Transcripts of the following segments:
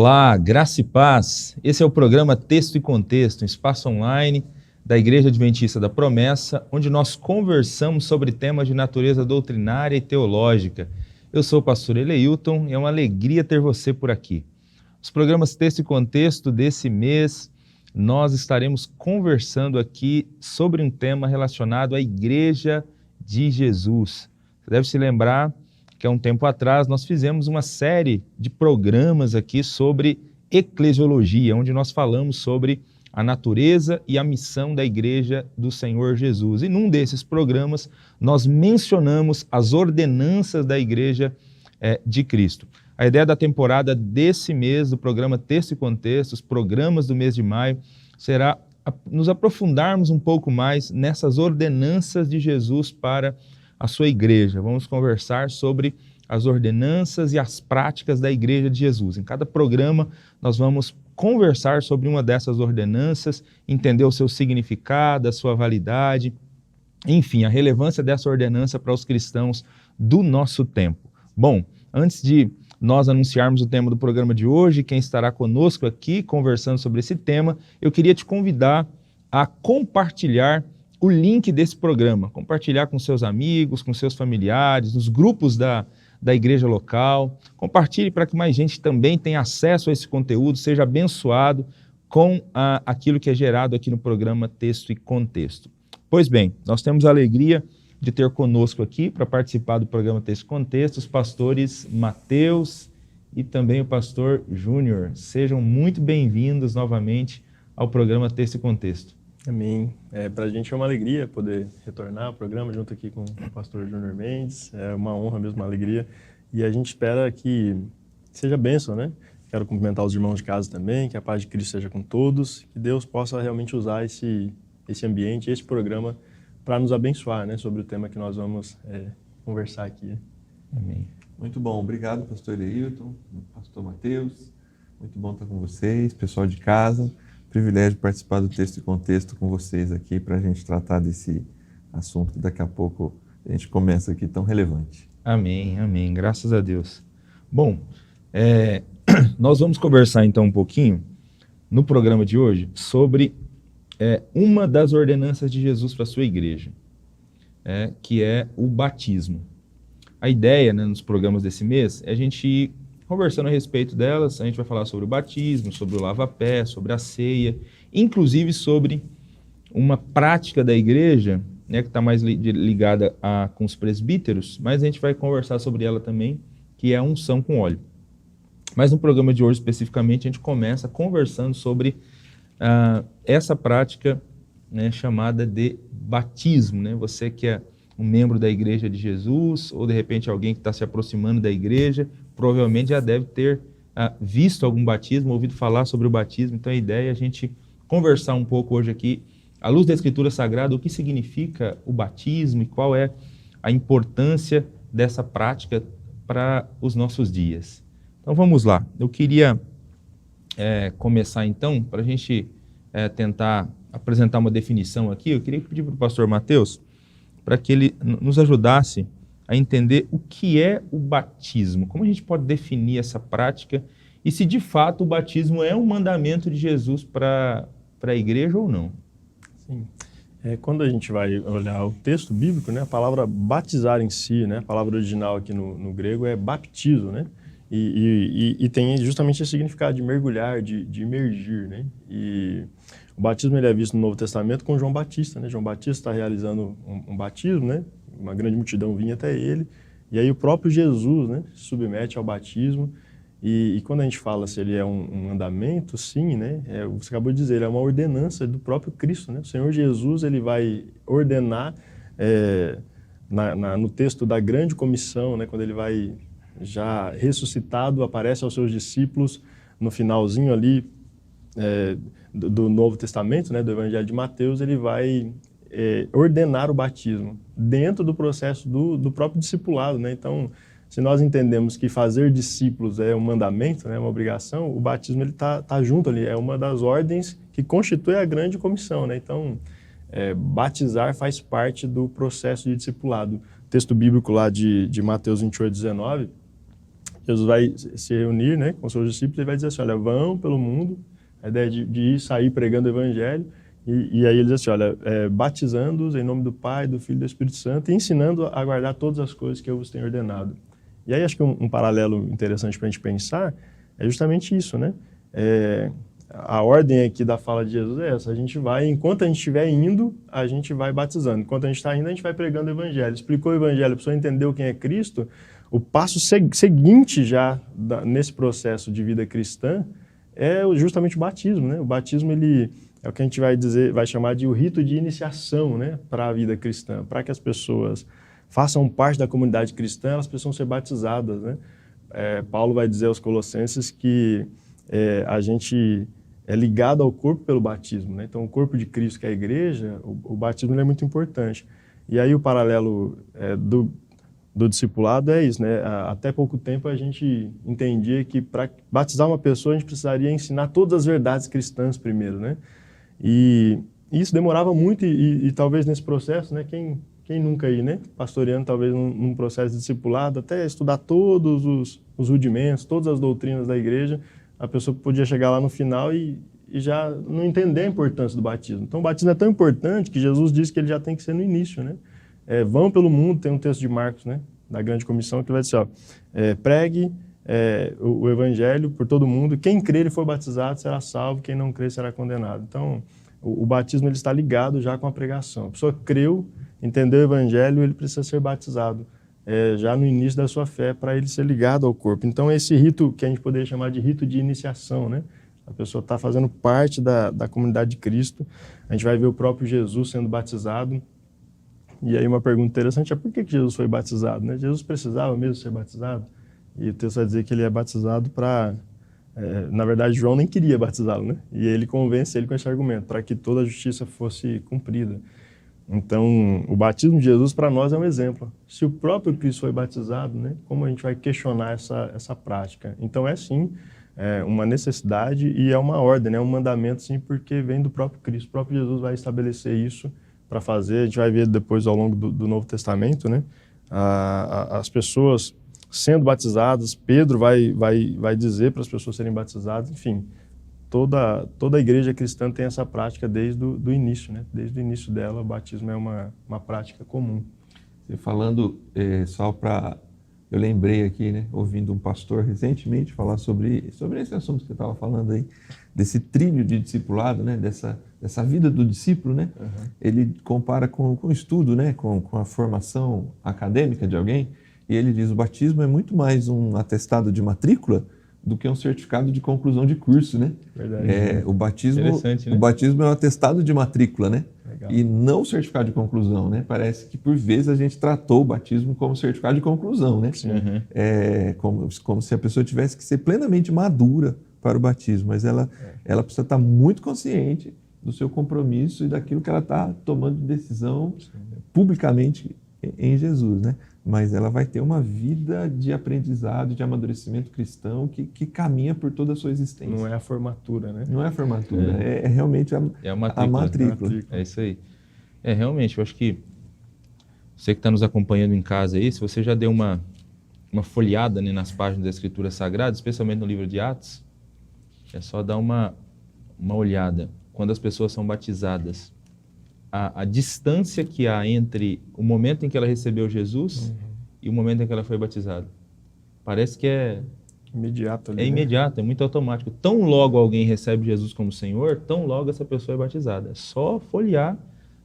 Olá, graça e paz. Esse é o programa Texto e Contexto, um espaço online da Igreja Adventista da Promessa, onde nós conversamos sobre temas de natureza doutrinária e teológica. Eu sou o pastor Eleilton e é uma alegria ter você por aqui. Os programas Texto e Contexto desse mês, nós estaremos conversando aqui sobre um tema relacionado à Igreja de Jesus. Você deve se lembrar que há um tempo atrás nós fizemos uma série de programas aqui sobre eclesiologia, onde nós falamos sobre a natureza e a missão da Igreja do Senhor Jesus. E num desses programas nós mencionamos as ordenanças da Igreja de Cristo. A ideia da temporada desse mês, do programa Texto e Contexto, os programas do mês de maio, será nos aprofundarmos um pouco mais nessas ordenanças de Jesus para a sua igreja. Vamos conversar sobre as ordenanças e as práticas da Igreja de Jesus. Em cada programa nós vamos conversar sobre uma dessas ordenanças, entender o seu significado, a sua validade, enfim, a relevância dessa ordenança para os cristãos do nosso tempo. Bom, antes de nós anunciarmos o tema do programa de hoje, quem estará conosco aqui conversando sobre esse tema, eu queria te convidar a compartilhar o link desse programa, compartilhar com seus amigos, com seus familiares, nos grupos da igreja local. Compartilhe para que mais gente também tenha acesso a esse conteúdo, seja abençoado com aquilo que é gerado aqui no programa Texto e Contexto. Pois bem, nós temos a alegria de ter conosco aqui, para participar do programa Texto e Contexto, os pastores Mateus e também o pastor Júnior. Sejam muito bem-vindos novamente ao programa Texto e Contexto. Amém. Para a gente é uma alegria poder retornar ao programa junto aqui com o pastor Júnior Mendes. É uma honra mesmo, uma alegria. E a gente espera que seja bênção, né? Quero cumprimentar os irmãos de casa também, que a paz de Cristo seja com todos, que Deus possa realmente usar esse ambiente, esse programa, para nos abençoar, né? Sobre o tema que nós vamos conversar aqui. Amém. Muito bom. Obrigado, pastor Eleilton, pastor Mateus. Muito bom estar com vocês, pessoal de casa. Privilégio participar do Texto e Contexto com vocês aqui para a gente tratar desse assunto que daqui a pouco a gente começa aqui tão relevante. Amém, amém. Graças a Deus. Bom, nós vamos conversar então um pouquinho no programa de hoje sobre uma das ordenanças de Jesus para a sua igreja, que é o batismo. A ideia, né, nos programas desse mês é a gente ir conversando a respeito delas. A gente vai falar sobre o batismo, sobre o lava-pé, sobre a ceia, inclusive sobre uma prática da igreja, né, que está mais ligada com os presbíteros, mas a gente vai conversar sobre ela também, que é a unção com óleo. Mas no programa de hoje, especificamente, a gente começa conversando sobre essa prática, né, chamada de batismo. Né? Você que é um membro da Igreja de Jesus, ou de repente alguém que está se aproximando da igreja, provavelmente já deve ter visto algum batismo, ouvido falar sobre o batismo. Então a ideia é a gente conversar um pouco hoje aqui, à luz da Escritura Sagrada, o que significa o batismo e qual é a importância dessa prática para os nossos dias. Então vamos lá. Eu queria começar então, para a gente tentar apresentar uma definição aqui, eu queria pedir para o pastor Mateus para que ele nos ajudasse a entender o que é o batismo, como a gente pode definir essa prática e se de fato o batismo é um mandamento de Jesus para a igreja ou não. Sim. Quando a gente vai olhar o texto bíblico, né, a palavra batizar em si, né, a palavra original aqui no grego é baptizo, né, e tem justamente esse significado de mergulhar, de imergir, né, e o batismo ele é visto no Novo Testamento com João Batista, né, João Batista está realizando um batismo, né, uma grande multidão vinha até ele, e aí o próprio Jesus, né, se submete ao batismo, e quando a gente fala se ele é um mandamento, sim, né, você acabou de dizer, ele é uma ordenança do próprio Cristo, né, o Senhor Jesus ele vai ordenar no texto da grande comissão, né, quando ele vai já ressuscitado, aparece aos seus discípulos no finalzinho ali do Novo Testamento, né, do Evangelho de Mateus, ele vai ordenar o batismo dentro do processo do próprio discipulado, né? Então, se nós entendemos que fazer discípulos é um mandamento, né, uma obrigação, o batismo ele tá junto ali, é uma das ordens que constitui a grande comissão, né? Então, batizar faz parte do processo de discipulado. O texto bíblico lá de Mateus 28, 19, Jesus vai se reunir, né, com seus discípulos e vai dizer assim, olha, vão pelo mundo, a ideia de ir, sair pregando o evangelho, e aí ele diz assim, olha, batizando-os em nome do Pai, do Filho e do Espírito Santo e ensinando a guardar todas as coisas que eu vos tenho ordenado. E aí acho que um paralelo interessante para a gente pensar é justamente isso, né? A ordem aqui da fala de Jesus é essa, a gente vai, enquanto a gente estiver indo, a gente vai batizando. Enquanto a gente está indo, a gente vai pregando o evangelho. Explicou o evangelho, a pessoa entendeu quem é Cristo, o passo seguinte já nesse processo de vida cristã é justamente o batismo, né? O batismo, ele é o que a gente vai chamar de o rito de iniciação, né, para a vida cristã. Para que as pessoas façam parte da comunidade cristã, elas precisam ser batizadas, né? Paulo vai dizer aos Colossenses que a gente é ligado ao corpo pelo batismo, né? Então, o corpo de Cristo, que é a igreja, o batismo é muito importante. E aí o paralelo do discipulado é isso, né? Até pouco tempo a gente entendia que para batizar uma pessoa a gente precisaria ensinar todas as verdades cristãs primeiro, né? E isso demorava muito e talvez nesse processo, né? Quem nunca aí, né? Pastoreando talvez num processo de discipulado, até estudar todos os rudimentos, todas as doutrinas da igreja, a pessoa podia chegar lá no final e já não entender a importância do batismo. Então o batismo é tão importante que Jesus disse que ele já tem que ser no início, né? Vão pelo mundo, tem um texto de Marcos, né, da grande comissão, que vai dizer, pregue o evangelho por todo mundo, quem crer e for batizado será salvo, quem não crer será condenado. Então, o batismo ele está ligado já com a pregação. A pessoa creu, entendeu o evangelho, ele precisa ser batizado já no início da sua fé, para ele ser ligado ao corpo. Então, esse rito que a gente poderia chamar de rito de iniciação, né? A pessoa está fazendo parte da comunidade de Cristo. A gente vai ver o próprio Jesus sendo batizado. E aí uma pergunta interessante é por que Jesus foi batizado, né? Jesus precisava mesmo ser batizado? E o texto vai dizer que ele é batizado para... na verdade, João nem queria batizá-lo, né? E ele convence ele com esse argumento, para que toda a justiça fosse cumprida. Então, o batismo de Jesus para nós é um exemplo. Se o próprio Cristo foi batizado, né? Como a gente vai questionar essa prática? Então, sim, uma necessidade e é uma ordem, né? Um mandamento, sim, porque vem do próprio Cristo. O próprio Jesus vai estabelecer isso para fazer. A gente vai ver depois ao longo do Novo Testamento, né? As pessoas sendo batizadas, Pedro vai dizer para as pessoas serem batizadas, enfim, toda a igreja cristã tem essa prática desde o início, né? Desde o início dela, o batismo é uma prática comum. Você falando, só para... Eu lembrei aqui, né, ouvindo um pastor recentemente falar sobre esse assunto que você estava falando aí, desse trilho de discipulado, né, dessa vida do discípulo, né? Uhum. Ele compara com o estudo, né, com a formação acadêmica de alguém, e ele diz o batismo é muito mais um atestado de matrícula do que um certificado de conclusão de curso, né? Verdade. O batismo, né? O batismo é um atestado de matrícula, né? Legal. E não o certificado de conclusão, né? Parece que por vezes a gente tratou o batismo como certificado de conclusão, né? Uhum. Como se a pessoa tivesse que ser plenamente madura para o batismo, mas ela precisa estar muito consciente do seu compromisso e daquilo que ela está tomando de decisão publicamente em Jesus, né? Mas ela vai ter uma vida de aprendizado, de amadurecimento cristão que caminha por toda a sua existência. Não é a formatura, né? Não é a formatura, é realmente a matrícula. É isso aí. Realmente, eu acho que você que está nos acompanhando em casa aí, se você já deu uma folheada, né, nas páginas da Escritura Sagrada, especialmente no livro de Atos, é só dar uma olhada. Quando as pessoas são batizadas, a distância que há entre o momento em que ela recebeu Jesus e o momento em que ela foi batizada. Parece que é imediato. Ali, é imediato, é muito automático. Tão logo alguém recebe Jesus como Senhor, tão logo essa pessoa é batizada. É só folhear,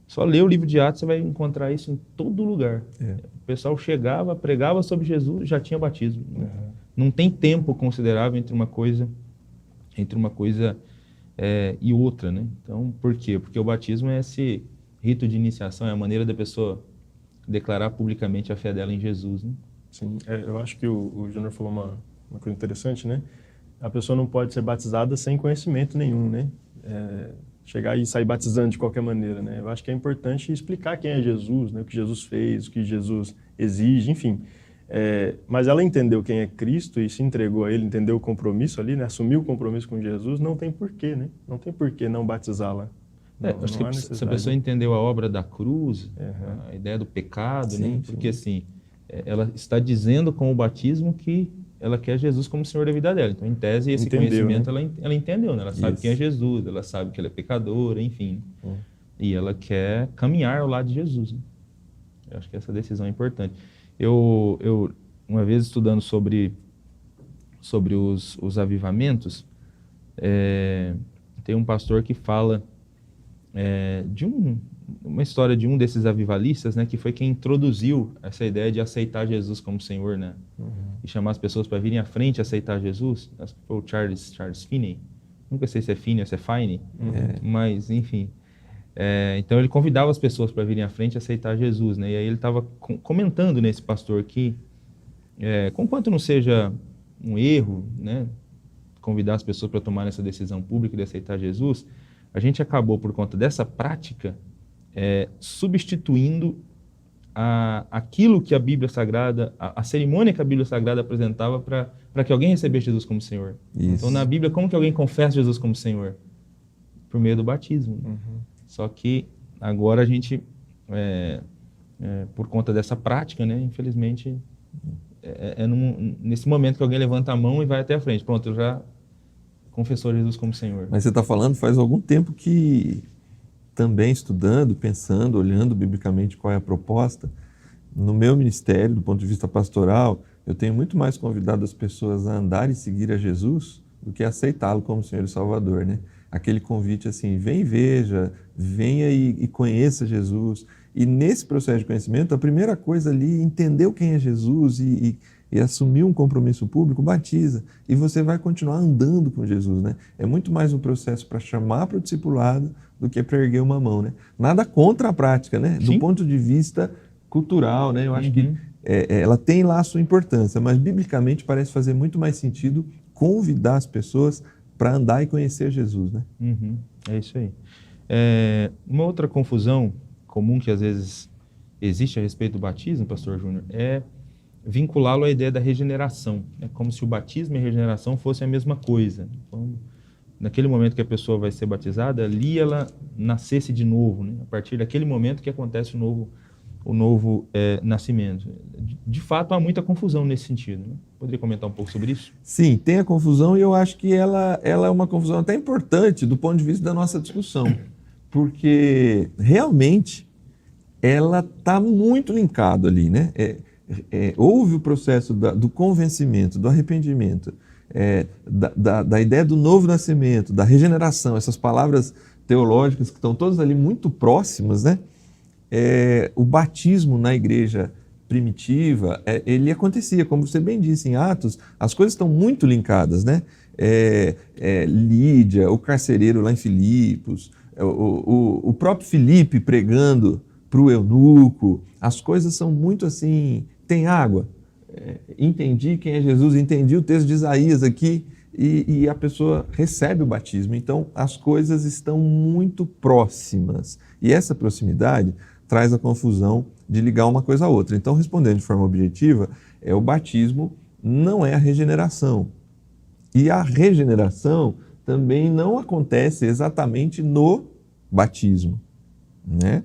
só ler o livro de Atos, você vai encontrar isso em todo lugar. O pessoal chegava, pregava sobre Jesus, já tinha batismo. Não tem tempo considerável entre uma coisa e outra, né? Então, por quê? Porque o batismo é esse rito de iniciação, é a maneira da pessoa declarar publicamente a fé dela em Jesus, né? Sim, eu acho que o Júnior falou uma coisa interessante, né? A pessoa não pode ser batizada sem conhecimento nenhum, né? Chegar e sair batizando de qualquer maneira, né? Eu acho que é importante explicar quem é Jesus, né? O que Jesus fez, o que Jesus exige, enfim. Mas ela entendeu quem é Cristo e se entregou a Ele, entendeu o compromisso ali, né? Assumiu o compromisso com Jesus, não tem porquê, né? Não tem porquê não batizá-la. Acho que se a pessoa entendeu a obra da cruz, a ideia do pecado, sim, né? Porque assim, ela está dizendo com o batismo que ela quer Jesus como Senhor da vida dela. Então, em tese, esse Entendeu, conhecimento, né? ela entendeu, né? Ela sabe Isso. quem é Jesus, ela sabe que ele é pecador, enfim. E ela quer caminhar ao lado de Jesus, né? Eu acho que essa decisão é importante. Eu uma vez estudando sobre os avivamentos, tem um pastor que fala de uma história de um desses avivalistas, né, que foi quem introduziu essa ideia de aceitar Jesus como Senhor, né, e chamar as pessoas para virem à frente e aceitar Jesus. Acho que foi o Charles Finney. Nunca sei se é Finney ou se é Fine, mas enfim. Então ele convidava as pessoas para virem à frente e aceitar Jesus, né? E aí ele estava comentando nesse pastor que, conquanto não seja um erro, né, convidar as pessoas para tomarem essa decisão pública de aceitar Jesus, a gente acabou, por conta dessa prática, substituindo aquilo que a Bíblia Sagrada, a cerimônia que a Bíblia Sagrada apresentava para que alguém recebesse Jesus como Senhor. Isso. Então, na Bíblia, como que alguém confessa Jesus como Senhor? Por meio do batismo. Né? Só que agora a gente, por conta dessa prática, né, infelizmente, nesse momento que alguém levanta a mão e vai até a frente. Pronto, eu já confessou Jesus como Senhor. Mas você está falando faz algum tempo que, também estudando, pensando, olhando biblicamente qual é a proposta, no meu ministério, do ponto de vista pastoral, eu tenho muito mais convidado as pessoas a andar e seguir a Jesus do que aceitá-lo como Senhor e Salvador, né? Aquele convite assim, vem e veja, venha e conheça Jesus. E nesse processo de conhecimento, a primeira coisa ali, entender quem é Jesus e assumir um compromisso público, batiza. E você vai continuar andando com Jesus, né? É muito mais um processo para chamar para o discipulado do que para erguer uma mão, né? Nada contra a prática, né? Sim. Do ponto de vista cultural, né? Eu acho que ela tem lá a sua importância, mas biblicamente parece fazer muito mais sentido convidar as pessoas para andar e conhecer Jesus, né? É isso aí. Uma outra confusão comum que às vezes existe a respeito do batismo, pastor Júnior, é vinculá-lo à ideia da regeneração. É como se o batismo e a regeneração fossem a mesma coisa. Então, naquele momento que a pessoa vai ser batizada, ali ela nascesse de novo, né? A partir daquele momento que acontece o novo nascimento. De fato, há muita confusão nesse sentido, né? Poderia comentar um pouco sobre isso? Sim, tem a confusão e eu acho que ela é uma confusão até importante do ponto de vista da nossa discussão, porque realmente ela está muito linkado ali, né? Houve o processo do convencimento, do arrependimento, da ideia do novo nascimento, da regeneração, essas palavras teológicas que estão todas ali muito próximas, né? O batismo na igreja primitiva, ele acontecia, como você bem disse, em Atos, as coisas estão muito linkadas, né? Lídia, o carcereiro lá em Filipos, o próprio Filipe pregando para o eunuco, as coisas são muito assim, tem água, entendi quem é Jesus, entendi o texto de Isaías aqui, e a pessoa recebe o batismo. Então, as coisas estão muito próximas, e essa proximidade traz a confusão de ligar uma coisa a outra. Então, respondendo de forma objetiva, o batismo não é a regeneração. E a regeneração também não acontece exatamente no batismo, né?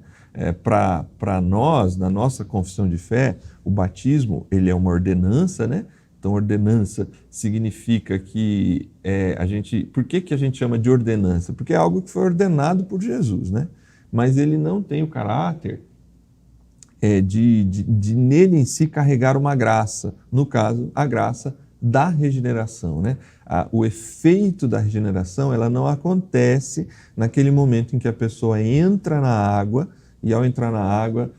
Para nós, na nossa confissão de fé, o batismo ele é uma ordenança, né? Então, ordenança significa que a gente... Por que a gente chama de ordenança? Porque é algo que foi ordenado por Jesus, né? Mas ele não tem o caráter de nele em si carregar uma graça. No caso, a graça da regeneração, né? O efeito da regeneração, ela não acontece naquele momento em que a pessoa entra na água, e ao entrar na água,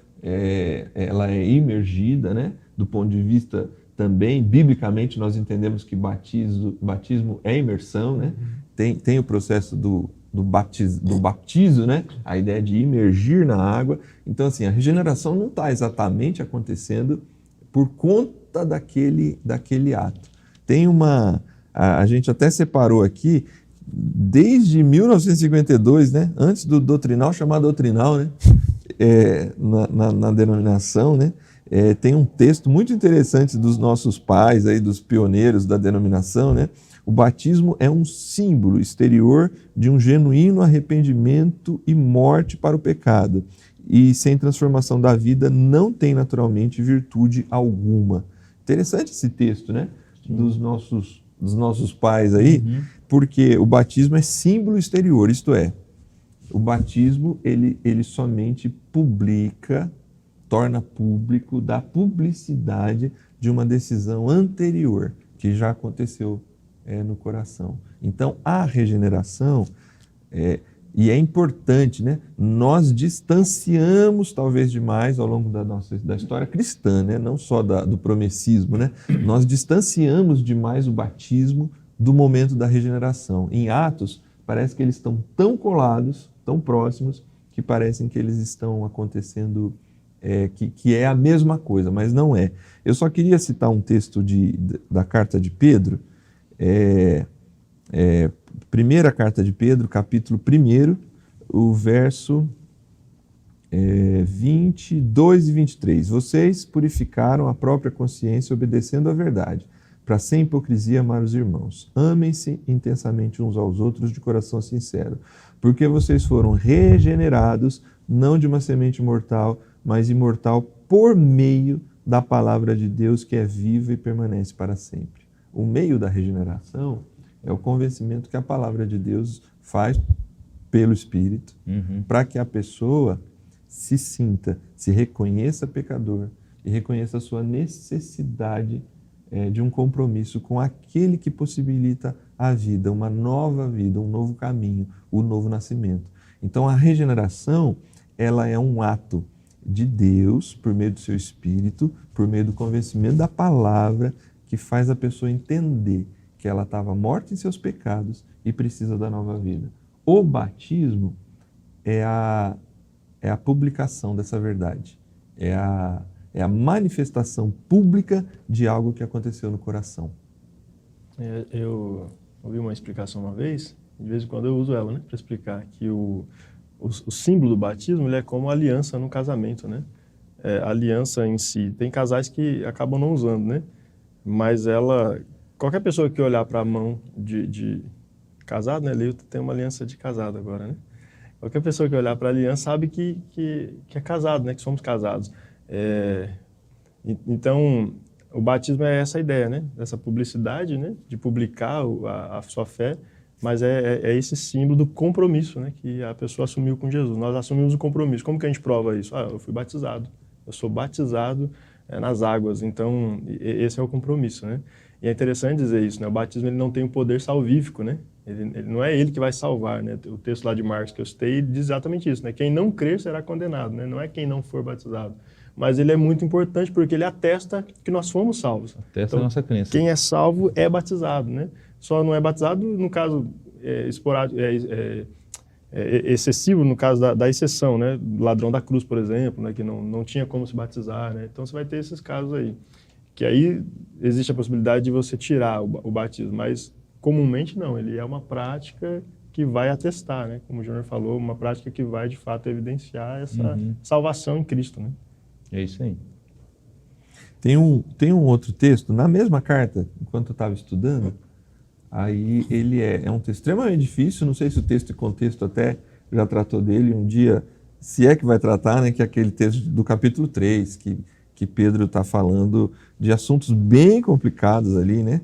ela é imergida, né? Do ponto de vista também, biblicamente, nós entendemos que batismo é imersão, né? Tem o processo do baptizo, né? A ideia de imergir na água. Então, assim, a regeneração não está exatamente acontecendo por conta daquele ato. Tem a gente até separou aqui, desde 1952, né? Antes do doutrinal, chamado doutrinal, né? Na denominação, né? Tem um texto muito interessante dos nossos pais, aí, dos pioneiros da denominação, né? O batismo é um símbolo exterior de um genuíno arrependimento e morte para o pecado. E sem transformação da vida não tem naturalmente virtude alguma. Interessante esse texto, né? dos nossos pais aí, porque o batismo é símbolo exterior, isto é, o batismo ele somente publica, torna público, dá publicidade de uma decisão anterior que já aconteceu no coração. Então, a regeneração, e é importante, né? Nós distanciamos talvez demais ao longo da história cristã, né? Não só do promessismo, né? Nós distanciamos demais o batismo do momento da regeneração. Em Atos, parece que eles estão tão colados, tão próximos, que parecem que eles estão acontecendo, que é a mesma coisa, mas não é. Eu só queria citar um texto da carta de Pedro, primeira carta de Pedro, capítulo 1, o verso 22 e 23. Vocês purificaram a própria consciência obedecendo à verdade, para sem hipocrisia amar os irmãos. Amem-se intensamente uns aos outros de coração sincero, porque vocês foram regenerados, não de uma semente mortal, mas imortal por meio da palavra de Deus que é viva e permanece para sempre. O meio da regeneração é o convencimento que a palavra de Deus faz pelo Espírito, para que a pessoa se sinta, se reconheça pecador e reconheça a sua necessidade de um compromisso com aquele que possibilita a vida, uma nova vida, um novo caminho, o novo nascimento. Então a regeneração, ela é um ato de Deus, por meio do seu Espírito, por meio do convencimento da palavra, que faz a pessoa entender que ela estava morta em seus pecados e precisa da nova vida. O batismo é a publicação dessa verdade, é a manifestação pública de algo que aconteceu no coração. Eu ouvi uma explicação uma vez, de vez em quando eu uso ela, né, para explicar que o símbolo do batismo ele é como a aliança no casamento, né? A aliança em si, tem casais que acabam não usando, né? Mas qualquer pessoa que olhar para a mão de casado, né? Leilton tem uma aliança de casado agora, né? Qualquer pessoa que olhar para a aliança sabe que é casado, né? Que somos casados. Então, o batismo é essa ideia, né? Essa publicidade, né? De publicar a sua fé, mas é esse símbolo do compromisso, né? Que a pessoa assumiu com Jesus. Nós assumimos o compromisso. Como que a gente prova isso? Eu fui batizado. Eu sou batizado nas águas. Então, esse é o compromisso, né? E é interessante dizer isso, né? O batismo ele não tem um poder salvífico, né? Ele não é ele que vai salvar, né? O texto lá de Marcos que eu citei diz exatamente isso, né? Quem não crer será condenado, né? Não é quem não for batizado. Mas ele é muito importante porque ele atesta que nós fomos salvos. Atesta a nossa crença. Quem é salvo é batizado, né? Só não é batizado no caso esporádico, excessivo, no caso da exceção, né? Ladrão da cruz, por exemplo, né? Que não tinha como se batizar, né? Então você vai ter esses casos aí. Que aí existe a possibilidade de você tirar o batismo, mas comumente não, ele é uma prática que vai atestar, né? Como o Júnior falou, uma prática que vai de fato evidenciar essa salvação em Cristo, né? É isso aí. Tem um outro texto, na mesma carta, enquanto eu estava estudando, aí ele é um texto extremamente difícil, não sei se o texto e contexto até já tratou dele um dia, se é que vai tratar, né? Que é aquele texto do capítulo 3, que Pedro está falando de assuntos bem complicados ali, né?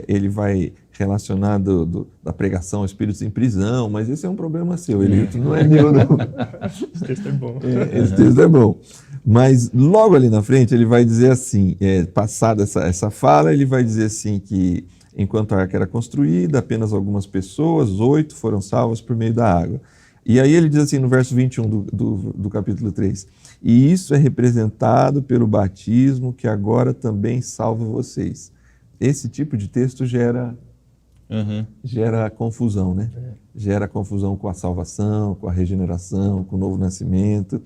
Ele vai relacionar da pregação a espíritos em prisão, mas esse é um problema seu, ele não é meu, não. Esse texto é bom. Esse texto é bom. Mas logo ali na frente ele vai dizer assim, passada essa fala, ele vai dizer assim que enquanto a arca era construída, apenas algumas pessoas, 8 foram salvas por meio da água. E aí ele diz assim no verso 21 do capítulo 3, e isso é representado pelo batismo que agora também salva vocês. Esse tipo de texto gera confusão, né? Gera confusão com a salvação, com a regeneração, com o novo nascimento.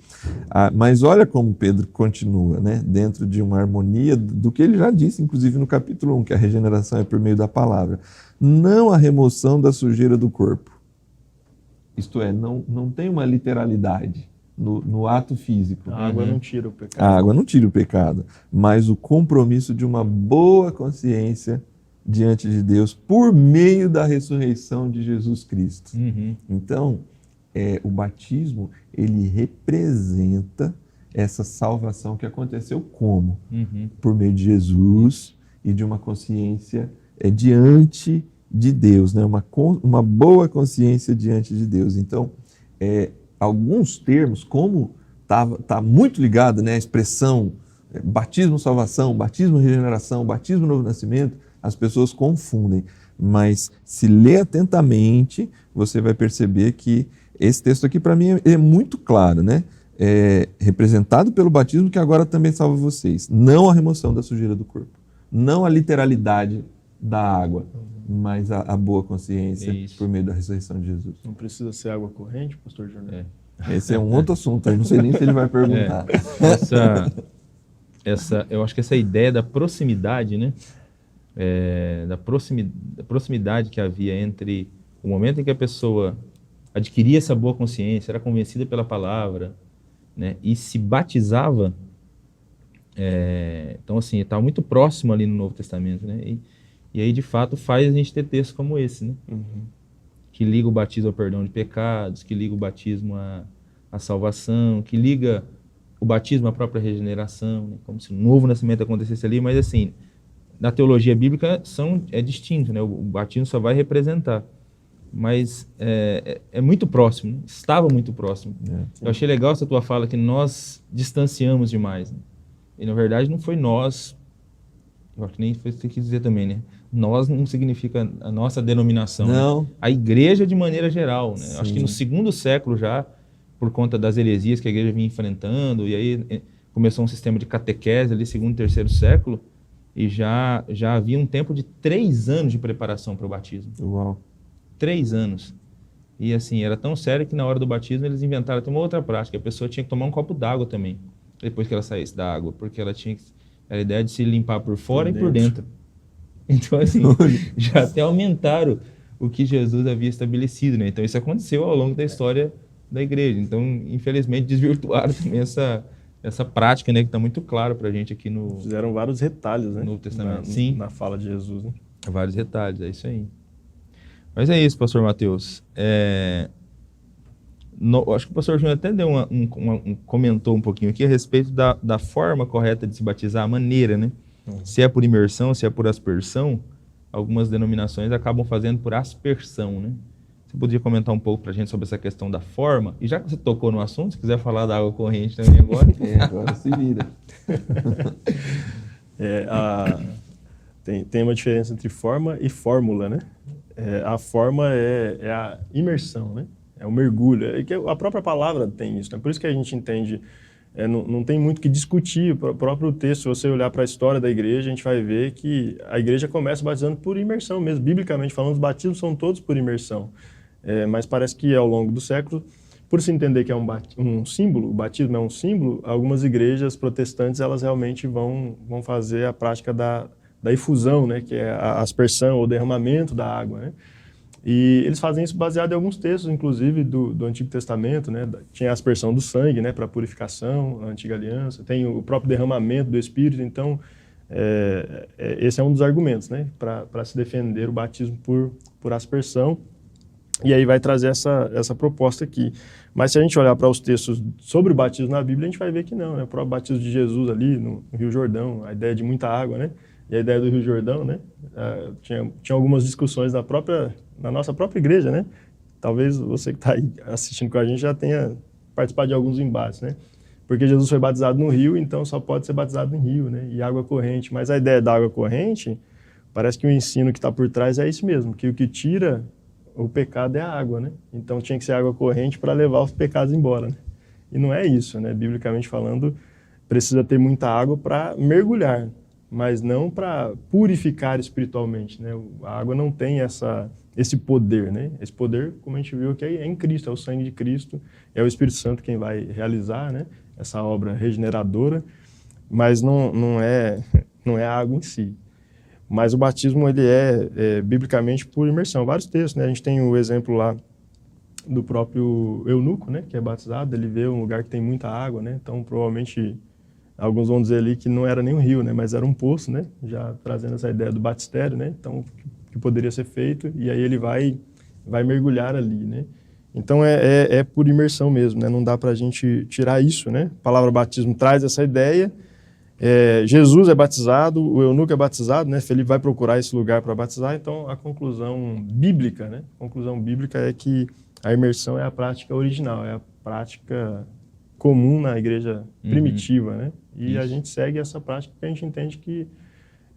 Mas olha como Pedro continua, né? Dentro de uma harmonia do que ele já disse, inclusive no capítulo 1, que a regeneração é por meio da palavra. Não a remoção da sujeira do corpo. Isto é, não tem uma literalidade no ato físico. A água não tira o pecado. A água não tira o pecado, mas o compromisso de uma boa consciência diante de Deus por meio da ressurreição de Jesus Cristo. Então, o batismo, ele representa essa salvação que aconteceu como? Por meio de Jesus, e de uma consciência diante de Deus, né? Uma boa consciência diante de Deus. Então, alguns termos, como está muito ligado, né, à expressão batismo, salvação, batismo, regeneração, batismo, novo nascimento, as pessoas confundem. Mas se ler atentamente, você vai perceber que esse texto aqui, para mim, é muito claro, né? Representado pelo batismo que agora também salva vocês. Não a remoção da sujeira do corpo. Não a literalidade da água, mas a boa consciência por meio da ressurreição de Jesus. Não precisa ser água corrente, pastor Júnior? Esse é um outro assunto, eu não sei nem se ele vai perguntar. Eu acho que essa ideia da proximidade, né? Da proximidade que havia entre o momento em que a pessoa adquiria essa boa consciência, era convencida pela palavra, né, e se batizava, então assim, estava muito próximo ali no Novo Testamento, né, e aí de fato faz a gente ter textos como esse, né, que liga o batismo ao perdão de pecados, que liga o batismo à salvação, que liga o batismo à própria regeneração, né, como se um novo nascimento acontecesse ali, mas assim, na teologia bíblica é distinto, né, o batismo só vai representar. Mas é muito próximo, né? Estava muito próximo. Eu achei legal essa tua fala que nós distanciamos demais, né? E na verdade não foi nós, eu acho que nem foi isso que você quis dizer também, né? Nós não significa a nossa denominação, não. Né? A igreja de maneira geral, né? Acho que no 2º século já, por conta das heresias que a igreja vinha enfrentando, e aí começou um sistema de catequese ali, 2º e 3º século, e já havia um tempo de 3 anos de preparação para o batismo. Uau! 3 anos. E assim, era tão sério que na hora do batismo eles inventaram até uma outra prática. A pessoa tinha que tomar um copo d'água também, depois que ela saísse da água, porque ela tinha a ideia de se limpar por fora e por dentro. Então assim, já até aumentaram o que Jesus havia estabelecido, né? Então isso aconteceu ao longo da história da igreja. Então, infelizmente, desvirtuaram também essa prática, né? Que está muito claro para a gente aqui no... Fizeram vários retalhos, né? Novo Testamento. Sim. Na fala de Jesus, né? Vários retalhos, é isso aí. Mas é isso, pastor Matheus. Acho que o pastor Júnior até comentou um pouquinho aqui a respeito da forma correta de se batizar, a maneira, né? Se é por imersão, se é por aspersão. Algumas denominações acabam fazendo por aspersão, né? Você poderia comentar um pouco para a gente sobre essa questão da forma? E já que você tocou no assunto, se quiser falar da água corrente também agora. Agora se vira. Tem uma diferença entre forma e fórmula, né? A forma é a imersão, né? É o mergulho. A própria palavra tem isso, né? Por isso que a gente entende, não tem muito o que discutir. O próprio texto, se você olhar para a história da igreja, a gente vai ver que a igreja começa batizando por imersão mesmo. Biblicamente falando, os batismos são todos por imersão. Mas parece que ao longo do século, por se entender que é um símbolo, o batismo é um símbolo, algumas igrejas protestantes, elas realmente vão fazer a prática da efusão, né, que é a aspersão ou derramamento da água, né? E eles fazem isso baseado em alguns textos, inclusive do Antigo Testamento, né? Tinha a aspersão do sangue, né, para purificação, na Antiga Aliança, tem o próprio derramamento do Espírito. Então, esse é um dos argumentos, né, para se defender o batismo por aspersão. E aí vai trazer essa proposta aqui. Mas se a gente olhar para os textos sobre o batismo na Bíblia, a gente vai ver que não, né? O próprio batismo de Jesus ali no Rio Jordão, a ideia de muita água, né? E a ideia do Rio Jordão, né? Tinha algumas discussões na nossa própria igreja, né? Talvez você que está aí assistindo com a gente já tenha participado de alguns embates, né? Porque Jesus foi batizado no rio, então só pode ser batizado em rio, né? E água corrente. Mas a ideia da água corrente, parece que o ensino que está por trás é isso mesmo, que o que tira o pecado é a água, né? Então tinha que ser água corrente para levar os pecados embora, né? E não é isso, né? Biblicamente falando, precisa ter muita água para mergulhar, mas não para purificar espiritualmente, né? A água não tem esse poder, né? Esse poder, como a gente viu aqui, é em Cristo, é o sangue de Cristo, é o Espírito Santo quem vai realizar, né, essa obra regeneradora, mas não é a água em si. Mas o batismo, ele biblicamente por imersão. Vários textos, né? A gente tem o exemplo lá do próprio eunuco, né, que é batizado, ele vê um lugar que tem muita água, né? Então, provavelmente, alguns vão dizer ali que não era nem um rio, né, mas era um poço, né, já trazendo essa ideia do batistério, né, então, que poderia ser feito, e aí ele vai mergulhar ali, né. Então, é por imersão mesmo, né, não dá para a gente tirar isso, né. A palavra batismo traz essa ideia, Jesus é batizado, o eunuco é batizado, né? Felipe vai procurar esse lugar para batizar, então a conclusão bíblica, né? A conclusão bíblica é que a imersão é a prática original, é a prática comum na igreja primitiva, né? E a gente segue essa prática porque a gente entende que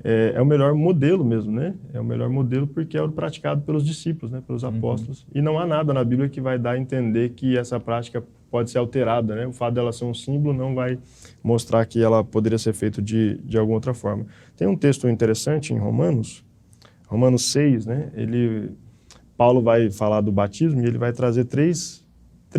é o melhor modelo mesmo, né? É o melhor modelo porque é o praticado pelos discípulos, né? Pelos apóstolos. E não há nada na Bíblia que vai dar a entender que essa prática pode ser alterada, né? O fato dela ser um símbolo não vai mostrar que ela poderia ser feita de alguma outra forma. Tem um texto interessante em Romanos 6, né? Paulo vai falar do batismo e ele vai trazer três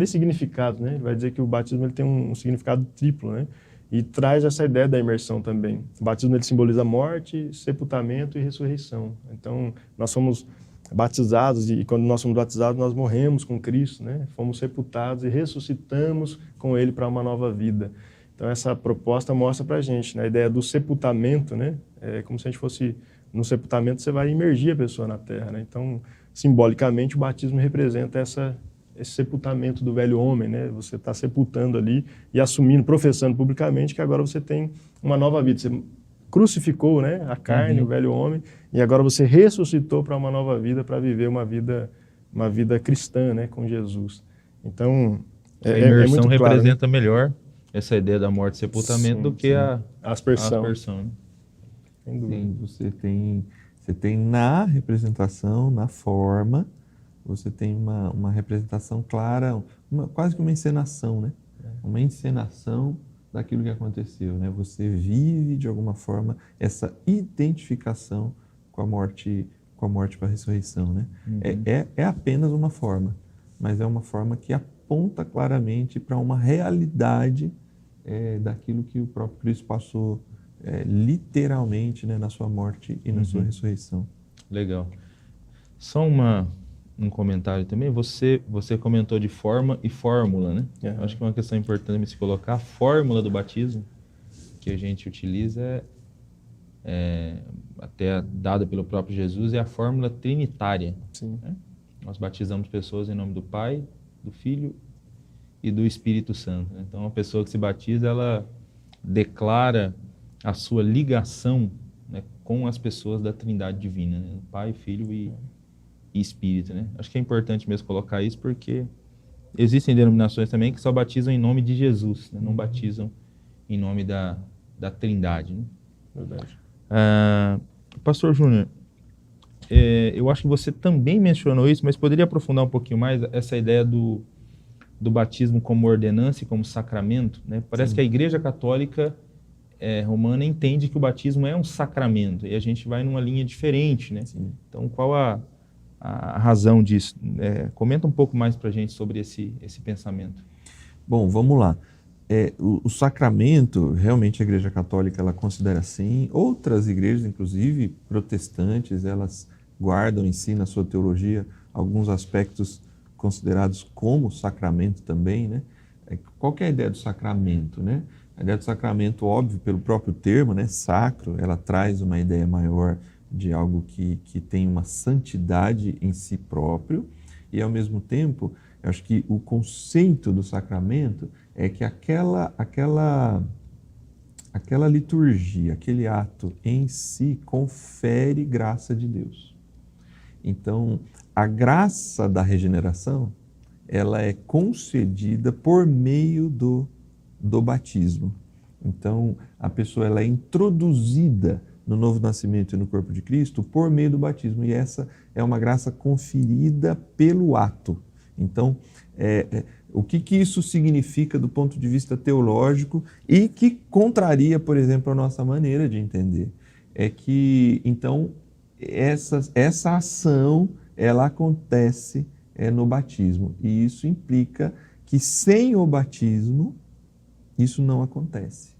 significados, né? Ele vai dizer que o batismo ele tem um significado triplo, né? E traz essa ideia da imersão também. O batismo ele simboliza morte, sepultamento e ressurreição. Então, nós somos batizados e quando nós somos batizados, nós morremos com Cristo, né? Fomos sepultados e ressuscitamos com Ele para uma nova vida. Então, essa proposta mostra para a gente, né? A ideia do sepultamento, né? É como se a gente fosse... No sepultamento, você vai imergir a pessoa na terra, né? Então, simbolicamente, o batismo representa esse sepultamento do velho homem, né? Você está sepultando ali e assumindo, professando publicamente que agora você tem uma nova vida. Você crucificou, né, a carne, o velho homem, e agora você ressuscitou para uma nova vida, para viver uma vida cristã, né, com Jesus. Então, a imersão muito claro, representa né? melhor essa ideia da morte e sepultamento do que a aspersão. Né? Sim, você tem na representação, na forma, você tem uma representação clara, quase que uma encenação, né? Uma encenação daquilo que aconteceu, né? Você vive, de alguma forma, essa identificação com a morte para a ressurreição, né? É apenas uma forma, mas é uma forma que aponta claramente para uma realidade daquilo que o próprio Cristo passou literalmente, né, na sua morte e na sua ressurreição. Legal. Só um comentário também. Você comentou de forma e fórmula, né? Acho que é uma questão importante de se colocar. A fórmula do batismo que a gente utiliza até dada pelo próprio Jesus, é a fórmula trinitária. Sim. Né? Nós batizamos pessoas em nome do Pai, do Filho e do Espírito Santo. Né? Então, a pessoa que se batiza, ela declara a sua ligação, né, com as pessoas da Trindade Divina, né? Pai, Filho e Espírito, né? Acho que é importante mesmo colocar isso porque existem denominações também que só batizam em nome de Jesus, né? Não batizam em nome da Trindade. Né? Verdade. Pastor Júnior, eu acho que você também mencionou isso, mas poderia aprofundar um pouquinho mais essa ideia do batismo como ordenança e como sacramento, né? Parece que a Igreja Católica romana entende que o batismo é um sacramento e a gente vai numa linha diferente, né? Sim. Então, qual a razão disso? Comenta um pouco mais para a gente sobre esse pensamento. Bom, vamos lá. O sacramento, realmente a Igreja Católica ela considera assim. Outras igrejas, inclusive protestantes, elas guardam em si, na sua teologia, alguns aspectos considerados como sacramento também, né? Qual que é a ideia do sacramento, né? A ideia do sacramento, óbvio, pelo próprio termo, né, sacro, ela traz uma ideia maior de algo que tem uma santidade em si próprio e, ao mesmo tempo, eu acho que o conceito do sacramento é que aquela liturgia, aquele ato em si confere graça de Deus. Então, a graça da regeneração, ela é concedida por meio do batismo. Então, a pessoa ela é introduzida no novo nascimento e no corpo de Cristo por meio do batismo. E essa é uma graça conferida pelo ato. Então, o que isso significa do ponto de vista teológico e que contraria, por exemplo, a nossa maneira de entender? É que, então, essa ação, ela acontece no batismo. E isso implica que sem o batismo, isso não acontece.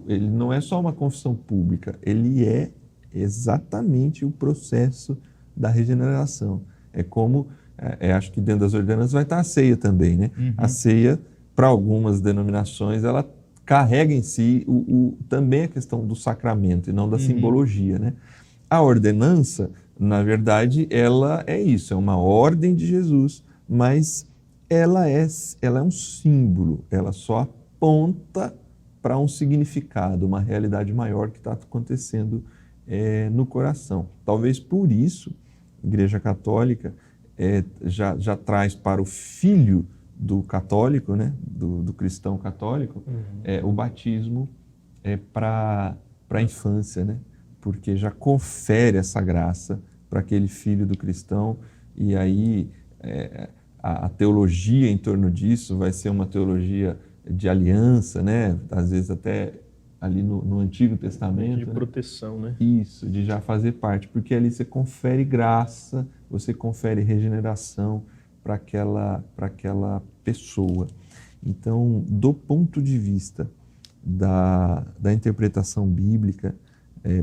Ele não é só uma confissão pública, ele é exatamente o processo da regeneração. É como, acho que dentro das ordenanças vai estar a ceia também, né? A ceia, para algumas denominações, ela carrega em si também a questão do sacramento e não da simbologia, né? A ordenança, na verdade, ela é isso, é uma ordem de Jesus, mas ela é um símbolo, ela só aponta para um significado, uma realidade maior que está acontecendo no coração. Talvez por isso a Igreja Católica já traz para o filho do católico, né, do cristão católico, o batismo para a infância, né, porque já confere essa graça para aquele filho do cristão, e aí a teologia em torno disso vai ser uma teologia de aliança, né, às vezes até ali no Antigo Testamento. De proteção, né? Isso, de já fazer parte, porque ali você confere graça, você confere regeneração para aquela pessoa. Então, do ponto de vista da interpretação bíblica,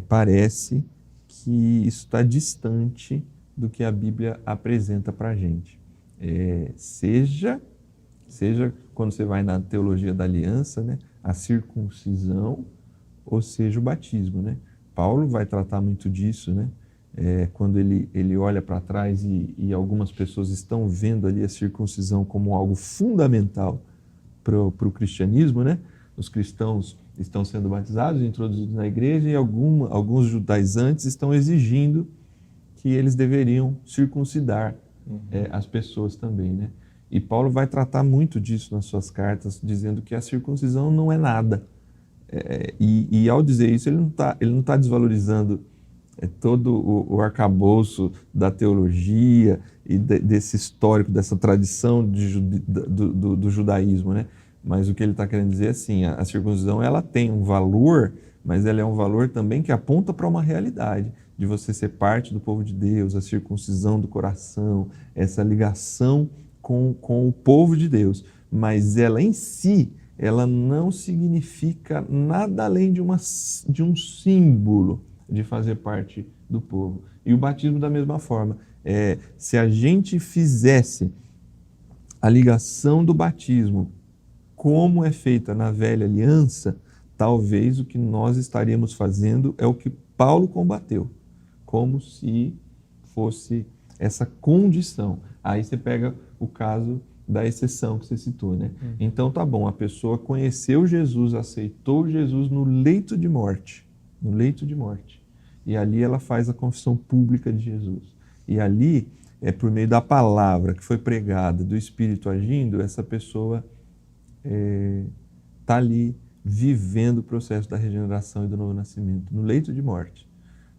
parece que isso está distante do que a Bíblia apresenta para a gente. Seja quando você vai na teologia da aliança, né, a circuncisão, ou seja, o batismo, né? Paulo vai tratar muito disso, né? Quando ele olha para trás e algumas pessoas estão vendo ali a circuncisão como algo fundamental para o cristianismo, né? Os cristãos estão sendo batizados, introduzidos na igreja, e alguns judaizantes estão exigindo que eles deveriam circuncidar as pessoas também, né? E Paulo vai tratar muito disso nas suas cartas, dizendo que a circuncisão não é nada. E ao dizer isso, ele não tá desvalorizando todo o arcabouço da teologia e desse histórico, dessa tradição do judaísmo, né? Mas o que ele está querendo dizer é assim, a circuncisão ela tem um valor, mas ela é um valor também que aponta para uma realidade, de você ser parte do povo de Deus, a circuncisão do coração, essa ligação com o povo de Deus. Mas ela em si, ela não significa nada além de um símbolo de fazer parte do povo. E o batismo da mesma forma. Se a gente fizesse a ligação do batismo como é feita na velha aliança, talvez o que nós estaríamos fazendo é o que Paulo combateu, como se fosse essa condição. Aí você pega o caso da exceção que você citou, né? Então tá bom, a pessoa conheceu Jesus, aceitou Jesus no leito de morte, e ali ela faz a confissão pública de Jesus. E ali, por meio da palavra que foi pregada, do Espírito agindo, essa pessoa está ali vivendo o processo da regeneração e do novo nascimento, no leito de morte.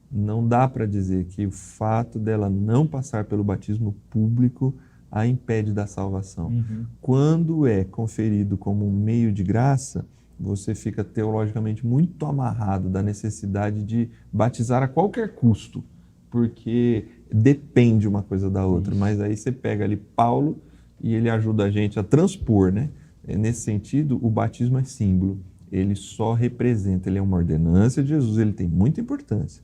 Não dá para dizer que o fato dela não passar pelo batismo público a impede da salvação. Quando é conferido como um meio de graça, você fica teologicamente muito amarrado da necessidade de batizar a qualquer custo, porque depende uma coisa da outra. Mas aí você pega ali Paulo e ele ajuda a gente a transpor, né? Nesse sentido, o batismo é símbolo. Ele só representa, ele é uma ordenança de Jesus, ele tem muita importância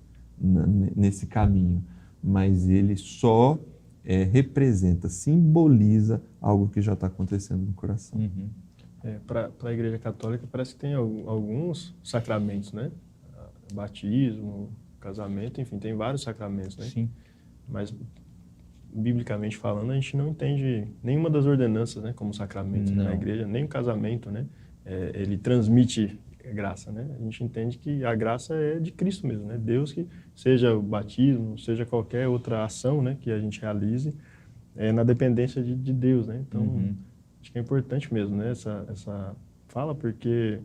nesse caminho, mas ele só representa, simboliza algo que já está acontecendo no coração. Para a Igreja Católica parece que tem alguns sacramentos, né? Batismo, casamento, enfim, tem vários sacramentos, né? Sim. Mas, biblicamente falando, a gente não entende nenhuma das ordenanças, né, como sacramento na igreja, nem o casamento, né? Ele transmite graça, né? A gente entende que a graça é de Cristo mesmo, né? Deus, que seja o batismo, seja qualquer outra ação, né, que a gente realize, na dependência de Deus, né? Então, acho que é importante mesmo, né, essa fala, porque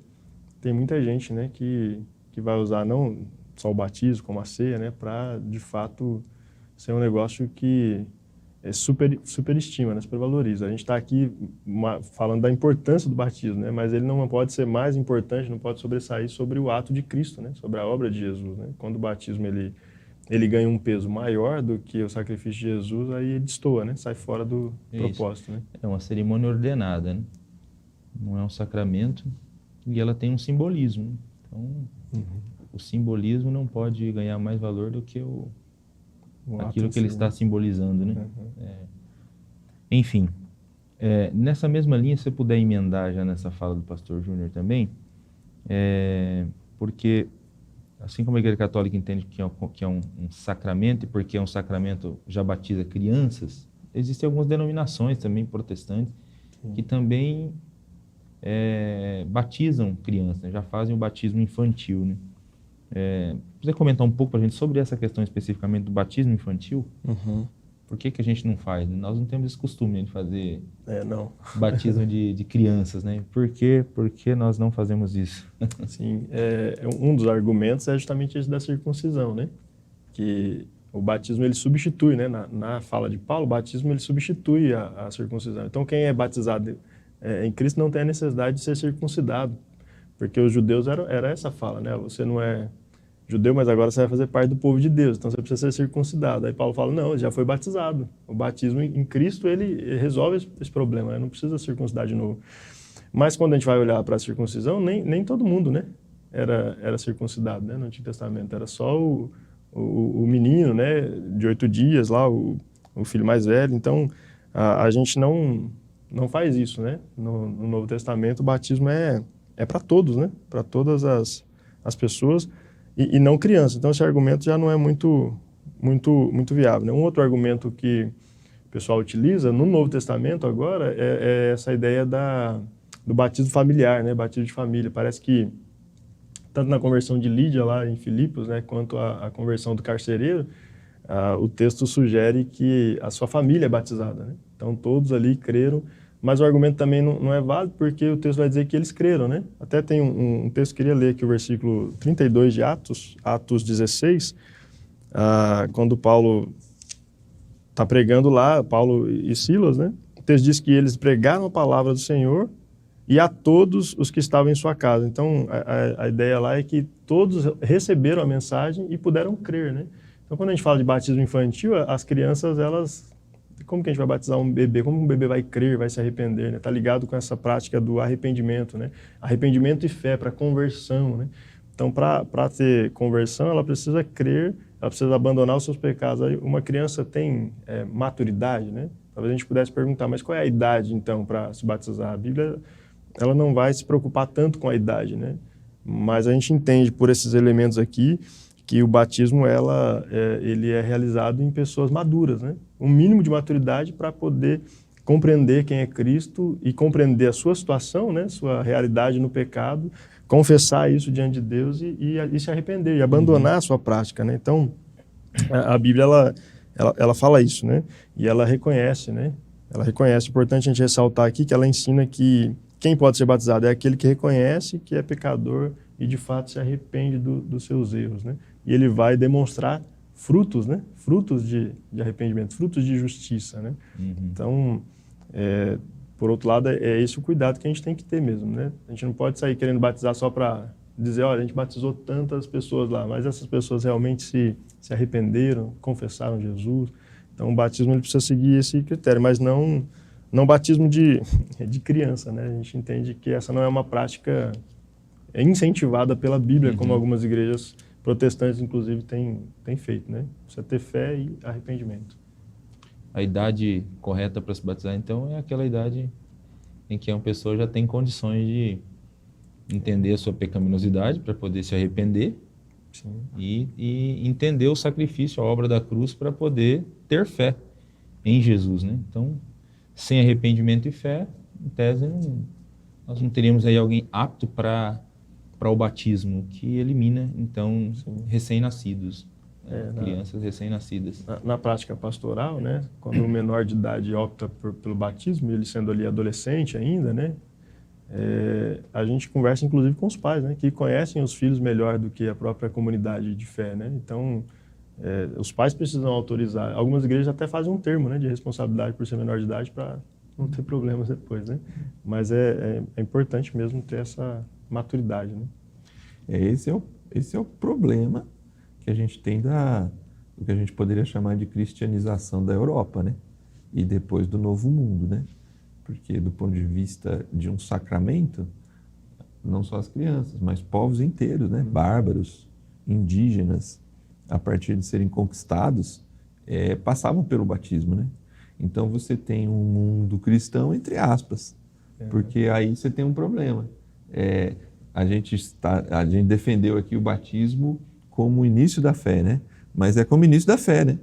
tem muita gente, né, que vai usar não só o batismo como a ceia, né, para de fato ser um negócio que superestima, né, supervaloriza. A gente está aqui falando da importância do batismo, né, mas ele não pode ser mais importante, não pode sobressair sobre o ato de Cristo, né, sobre a obra de Jesus, né. Quando o batismo ele ganha um peso maior do que o sacrifício de Jesus, aí ele destoa, né, sai fora do propósito, né. É uma cerimônia ordenada, né? Não é um sacramento, e ela tem um simbolismo, né? Então, o simbolismo não pode ganhar mais valor do que aquilo que ele está simbolizando, né? Enfim, nessa mesma linha, se você puder emendar já nessa fala do pastor Júnior também, porque assim como a Igreja Católica entende que é um sacramento, e porque é um sacramento já batiza crianças, existem algumas denominações também protestantes que também batizam crianças, né? Já fazem o batismo infantil, né? Você comentar um pouco para a gente sobre essa questão especificamente do batismo infantil? Uhum. Por que a gente não faz? Né? Nós não temos esse costume, né, de fazer Não. batismo de crianças, né? Por que nós não fazemos isso? Sim, um dos argumentos é justamente esse da circuncisão, né? Que o batismo ele substitui, né? Na fala de Paulo, o batismo ele substitui a circuncisão. Então, quem é batizado em Cristo não tem a necessidade de ser circuncidado, porque os judeus era essa fala, né? Você não é judeu, mas agora você vai fazer parte do povo de Deus, então você precisa ser circuncidado. Aí Paulo fala, não, já foi batizado. O batismo em Cristo, ele resolve esse problema, né? Não precisa circuncidar de novo. Mas quando a gente vai olhar para a circuncisão, nem todo mundo, né, era circuncidado, né, no Antigo Testamento. Era só o menino, né, de 8 dias lá, o filho mais velho. Então, a gente não faz isso, né? No Novo Testamento, o batismo é para todos, né? Para todas as pessoas. E não criança. Então, esse argumento já não é muito viável, né? Um outro argumento que o pessoal utiliza no Novo Testamento agora é essa ideia do batismo familiar, né? Batismo de família. Parece que, tanto na conversão de Lídia lá em Filipos, né, quanto a conversão do carcereiro, o texto sugere que a sua família é batizada, né? Então, todos ali creram. Mas o argumento também não é válido, porque o texto vai dizer que eles creram, né? Até tem um texto que eu queria ler aqui, o versículo 32 de Atos 16, quando Paulo está pregando lá, Paulo e Silas, né? O texto diz que eles pregaram a palavra do Senhor e a todos os que estavam em sua casa. Então, a ideia lá é que todos receberam a mensagem e puderam crer, né? Então, quando a gente fala de batismo infantil, as crianças, elas... Como que a gente vai batizar um bebê? Como um bebê vai crer, vai se arrepender, né? Está ligado com essa prática do arrependimento, né? Arrependimento e fé para conversão, né? Então, para ter conversão, ela precisa crer, ela precisa abandonar os seus pecados. Aí, uma criança tem maturidade, né? Talvez a gente pudesse perguntar, mas qual é a idade, então, para se batizar? A Bíblia, ela não vai se preocupar tanto com a idade, né? Mas a gente entende por esses elementos aqui que o batismo ele é realizado em pessoas maduras, né? Um mínimo de maturidade para poder compreender quem é Cristo e compreender a sua situação, né? Sua realidade no pecado, confessar isso diante de Deus e se arrepender e abandonar a sua prática, né? Então, a Bíblia ela fala isso, né? E ela reconhece, né? Ela reconhece. É importante a gente ressaltar aqui que ela ensina que quem pode ser batizado é aquele que reconhece que é pecador e de fato se arrepende dos seus erros, né? E ele vai demonstrar frutos, né? Frutos de arrependimento, frutos de justiça, né? Uhum. Então, por outro lado, é esse o cuidado que a gente tem que ter mesmo, né? A gente não pode sair querendo batizar só para dizer, olha, a gente batizou tantas pessoas lá, mas essas pessoas realmente se arrependeram, confessaram Jesus. Então, o batismo ele precisa seguir esse critério, mas não batismo de criança, né? A gente entende que essa não é uma prática incentivada pela Bíblia, como algumas igrejas protestantes, inclusive, têm feito, né? Precisa ter fé e arrependimento. A idade correta para se batizar, então, é aquela idade em que uma pessoa já tem condições de entender a sua pecaminosidade para poder se arrepender. Sim. E entender o sacrifício, a obra da cruz, para poder ter fé em Jesus, né? Então, sem arrependimento e fé, em tese, nós não teríamos aí alguém apto para o batismo, que elimina, então, recém-nascidos, crianças recém-nascidas. Na prática pastoral, né, quando o menor de idade opta pelo batismo, ele sendo ali adolescente ainda, né, a gente conversa, inclusive, com os pais, né, que conhecem os filhos melhor do que a própria comunidade de fé, né, então, os pais precisam autorizar. Algumas igrejas até fazem um termo, né, de responsabilidade por ser menor de idade para não ter problemas depois, né, mas é importante mesmo ter essa maturidade, né? Esse é o problema que a gente tem do que a gente poderia chamar de cristianização da Europa, né? E depois do Novo Mundo, né? Porque do ponto de vista de um sacramento, não só as crianças, mas povos inteiros, né? Bárbaros, indígenas, a partir de serem conquistados, passavam pelo batismo, né? Então você tem um mundo cristão, entre aspas, porque aí você tem um problema. A gente defendeu aqui o batismo como o início da fé, né? Mas é como início da fé, né?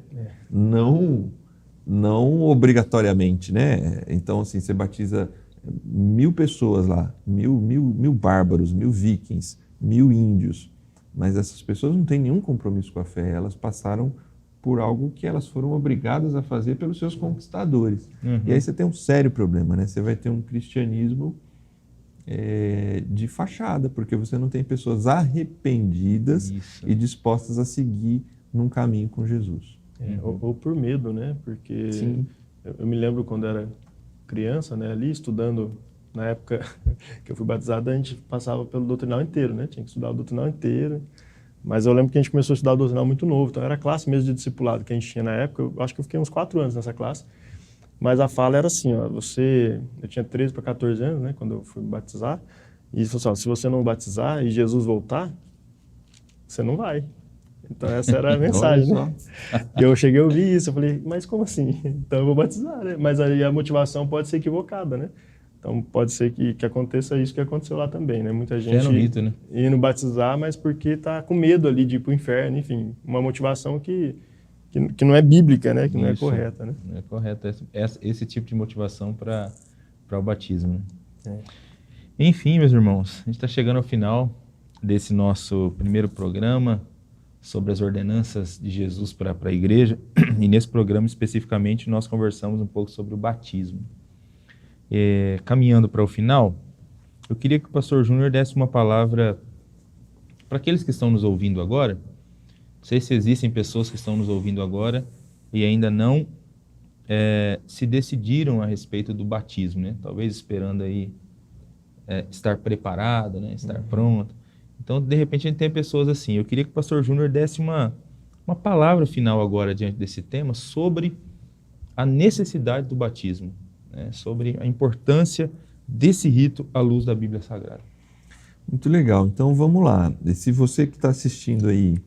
Não obrigatoriamente, né? Então, assim, você batiza 1000 pessoas lá, mil bárbaros, 1000 vikings, 1000 índios, mas essas pessoas não têm nenhum compromisso com a fé, elas passaram por algo que elas foram obrigadas a fazer pelos seus conquistadores. E aí você tem um sério problema, né? Você vai ter um cristianismo de fachada, porque você não tem pessoas arrependidas e dispostas a seguir num caminho com Jesus. Ou por medo, né? Porque Sim. eu me lembro quando era criança, né, ali estudando, na época que eu fui batizado, a gente passava pelo doutrinal inteiro, né? Tinha que estudar o doutrinal inteiro. Mas eu lembro que a gente começou a estudar o doutrinal muito novo, então era a classe mesmo de discipulado que a gente tinha na época. Eu acho que eu fiquei uns 4 anos nessa classe. Mas a fala era assim, ó, eu tinha 13 para 14 anos, né, quando eu fui batizar, e ele falou assim, ó, se você não batizar e Jesus voltar, você não vai. Então essa era a mensagem, né? E eu cheguei a ouvir isso, eu falei, mas como assim? Então eu vou batizar, né? Mas aí a motivação pode ser equivocada, né? Então pode ser que aconteça isso que aconteceu lá também, né? Muita gente mito, né? indo batizar, mas porque tá com medo ali de ir pro inferno, enfim, uma motivação que não é bíblica, né? Que não é correta, né? Não é correto esse tipo de motivação para o batismo, né? Enfim, meus irmãos, a gente está chegando ao final desse nosso primeiro programa sobre as ordenanças de Jesus para a igreja, e nesse programa especificamente nós conversamos um pouco sobre o batismo. Caminhando para o final, eu queria que o pastor Júnior desse uma palavra para aqueles que estão nos ouvindo agora. Não sei se existem pessoas que estão nos ouvindo agora e ainda não se decidiram a respeito do batismo, né? Talvez esperando aí estar preparado, né? Estar pronto. Então, de repente, a gente tem pessoas assim. Eu queria que o pastor Júnior desse uma palavra final agora diante desse tema sobre a necessidade do batismo, né? Sobre a importância desse rito à luz da Bíblia Sagrada. Muito legal. Então, vamos lá. E se você que está assistindo aí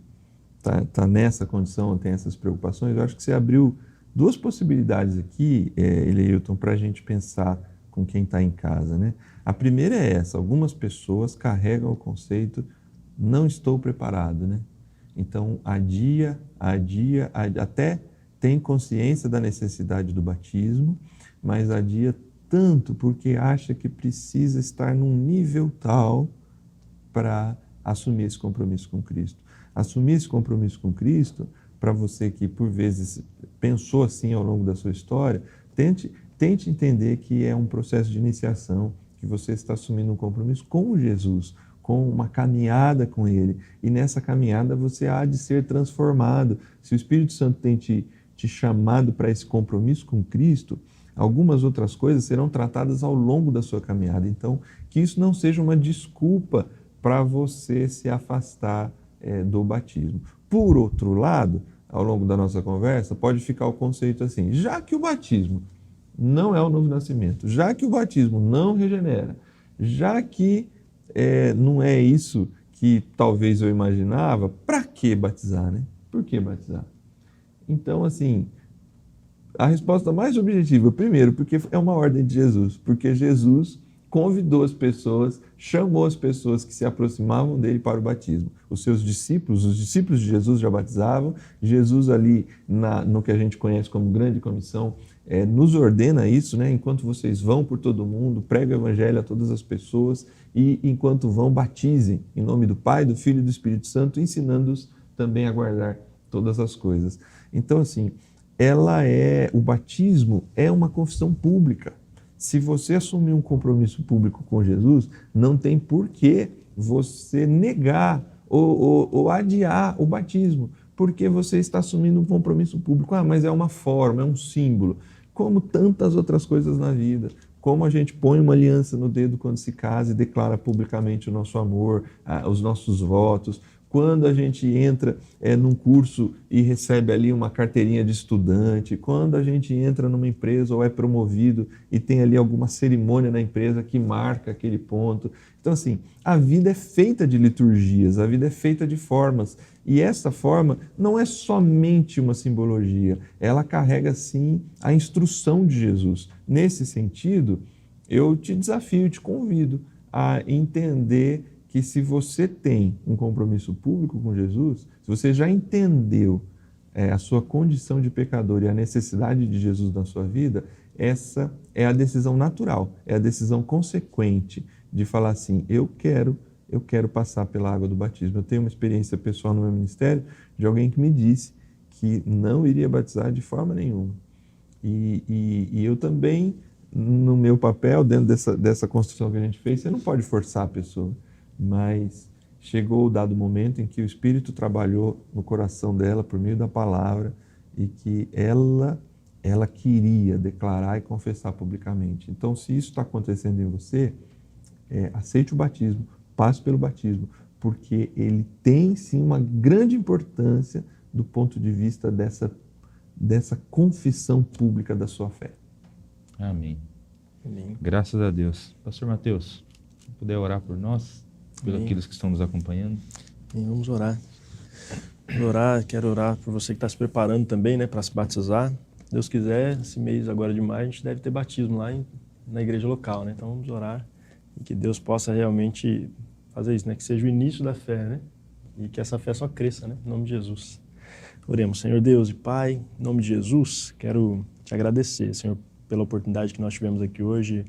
tá nessa condição, tem essas preocupações, eu acho que você abriu 2 possibilidades aqui, Eleilton, para a gente pensar com quem está em casa, né? A primeira é essa: algumas pessoas carregam o conceito não estou preparado, né? Então, adia, até tem consciência da necessidade do batismo, mas adia tanto porque acha que precisa estar num nível tal para assumir esse compromisso com Cristo. Assumir esse compromisso com Cristo, para você que por vezes pensou assim ao longo da sua história, tente entender que é um processo de iniciação, que você está assumindo um compromisso com Jesus, com uma caminhada com Ele. E nessa caminhada você há de ser transformado. Se o Espírito Santo tem te chamado para esse compromisso com Cristo, algumas outras coisas serão tratadas ao longo da sua caminhada. Então, que isso não seja uma desculpa para você se afastar do batismo. Por outro lado, ao longo da nossa conversa, pode ficar o conceito assim: já que o batismo não é o novo nascimento, já que o batismo não regenera, já que não é isso que talvez eu imaginava, para que batizar, né? Por que batizar? Então, assim, a resposta mais objetiva, primeiro, porque é uma ordem de Jesus, porque Jesus convidou as pessoas, chamou as pessoas que se aproximavam dele para o batismo. Os seus discípulos, os discípulos de Jesus já batizavam. Jesus ali, no que a gente conhece como grande comissão, nos ordena isso, né? Enquanto vocês vão por todo mundo, pregam o evangelho a todas as pessoas e enquanto vão, batizem em nome do Pai, do Filho e do Espírito Santo, ensinando-os também a guardar todas as coisas. Então, assim, o batismo é uma confissão pública. Se você assumir um compromisso público com Jesus, não tem por que você negar ou adiar o batismo, porque você está assumindo um compromisso público. Mas é uma forma, é um símbolo, como tantas outras coisas na vida. Como a gente põe uma aliança no dedo quando se casa e declara publicamente o nosso amor, os nossos votos. Quando a gente entra num curso e recebe ali uma carteirinha de estudante, quando a gente entra numa empresa ou é promovido e tem ali alguma cerimônia na empresa que marca aquele ponto. Então, assim, a vida é feita de liturgias, a vida é feita de formas. E essa forma não é somente uma simbologia, ela carrega, sim, a instrução de Jesus. Nesse sentido, eu te desafio, te convido a entender que se você tem um compromisso público com Jesus, se você já entendeu a sua condição de pecador e a necessidade de Jesus na sua vida, essa é a decisão natural, é a decisão consequente de falar assim, eu quero passar pela água do batismo. Eu tenho uma experiência pessoal no meu ministério de alguém que me disse que não iria batizar de forma nenhuma. E eu também, no meu papel, dentro dessa construção que a gente fez, você não pode forçar a pessoa, mas chegou o dado momento em que o Espírito trabalhou no coração dela por meio da palavra e que ela queria declarar e confessar publicamente. Então, se isso está acontecendo em você, aceite o batismo, passe pelo batismo, porque ele tem sim uma grande importância do ponto de vista dessa confissão pública da sua fé. Amém. Amém. Graças a Deus. Pastor Mateus, se puder orar por nós, pelos aqueles que estão nos acompanhando. E vamos orar. Quero orar por você que está se preparando também, né, para se batizar. Se Deus quiser, esse mês agora de maio, a gente deve ter batismo lá na igreja local, né? Então vamos orar e que Deus possa realmente fazer isso, né? Que seja o início da fé, né? E que essa fé só cresça, né? Em nome de Jesus. Oremos. Senhor Deus e Pai, em nome de Jesus, quero te agradecer, Senhor, pela oportunidade que nós tivemos aqui hoje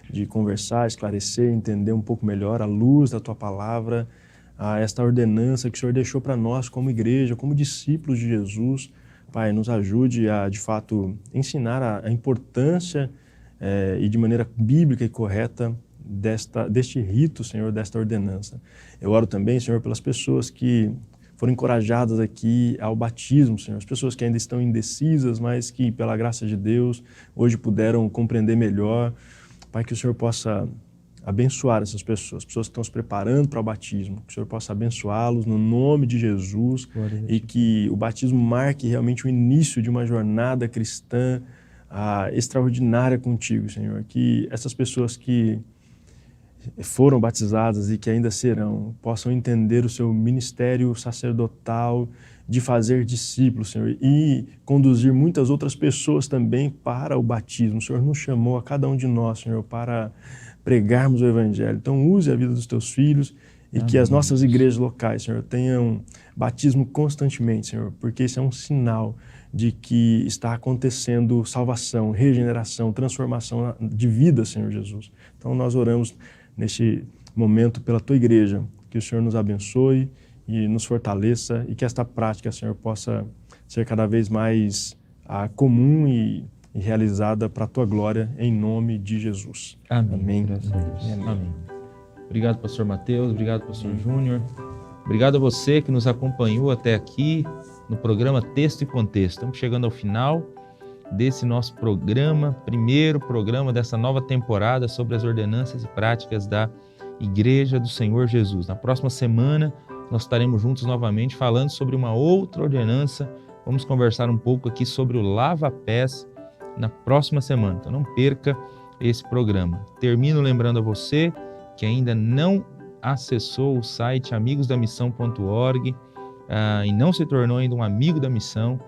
de conversar, esclarecer, entender um pouco melhor à luz da Tua palavra, esta ordenança que o Senhor deixou para nós como igreja, como discípulos de Jesus. Pai, nos ajude a, de fato, ensinar a importância e de maneira bíblica e correta deste rito, Senhor, desta ordenança. Eu oro também, Senhor, pelas pessoas que foram encorajadas aqui ao batismo, Senhor. As pessoas que ainda estão indecisas, mas que, pela graça de Deus, hoje puderam compreender melhor. Pai, que o Senhor possa abençoar essas pessoas que estão se preparando para o batismo, que o Senhor possa abençoá-los no nome de Jesus e que o batismo marque realmente o início de uma jornada cristã extraordinária contigo, Senhor. Que essas pessoas que foram batizadas e que ainda serão, possam entender o seu ministério sacerdotal de fazer discípulos, Senhor, e conduzir muitas outras pessoas também para o batismo. O Senhor nos chamou a cada um de nós, Senhor, para pregarmos o Evangelho. Então use a vida dos teus filhos e que as nossas igrejas locais, Senhor, tenham batismo constantemente, Senhor, porque isso é um sinal de que está acontecendo salvação, regeneração, transformação de vida, Senhor Jesus. Então nós oramos neste momento pela Tua igreja, que o Senhor nos abençoe e nos fortaleça e que esta prática, Senhor, possa ser cada vez mais comum e realizada para a Tua glória, em nome de Jesus. Amém. Amém. Graças a Deus. Amém. Obrigado, pastor Mateus. Obrigado, pastor Júnior. Obrigado a você que nos acompanhou até aqui no programa Texto e Contexto. Estamos chegando ao final desse nosso programa, primeiro programa dessa nova temporada sobre as ordenanças e práticas da Igreja do Senhor Jesus. Na próxima semana, nós estaremos juntos novamente falando sobre uma outra ordenança. Vamos conversar um pouco aqui sobre o lava-pés na próxima semana. Então não perca esse programa. Termino lembrando a você que ainda não acessou o site amigosdamissão.org e não se tornou ainda um amigo da missão,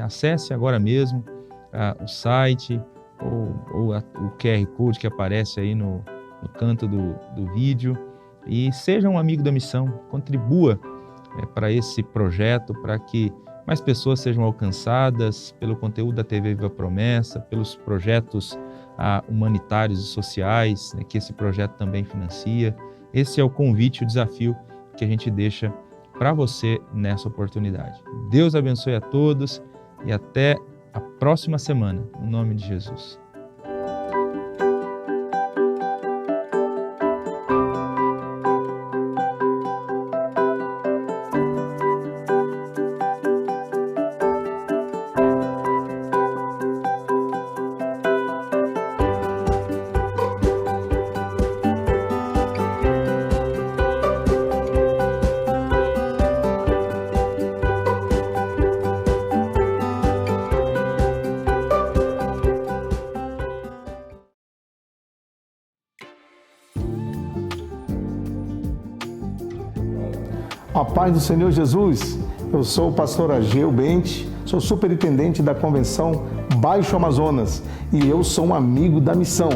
acesse agora mesmo o site ou o QR Code que aparece aí no canto do vídeo e seja um amigo da missão, contribua para esse projeto, para que mais pessoas sejam alcançadas pelo conteúdo da TV Viva Promessa, pelos projetos humanitários e sociais, que esse projeto também financia. Esse é o convite, o desafio que a gente deixa para você nessa oportunidade. Deus abençoe a todos e até a próxima semana, no nome de Jesus. A paz do Senhor Jesus, eu sou o pastor Ageu Bente, sou superintendente da Convenção Baixo Amazonas e eu sou um amigo da missão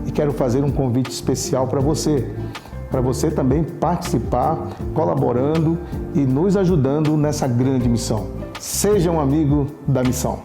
e quero fazer um convite especial para você também participar, colaborando e nos ajudando nessa grande missão. Seja um amigo da missão.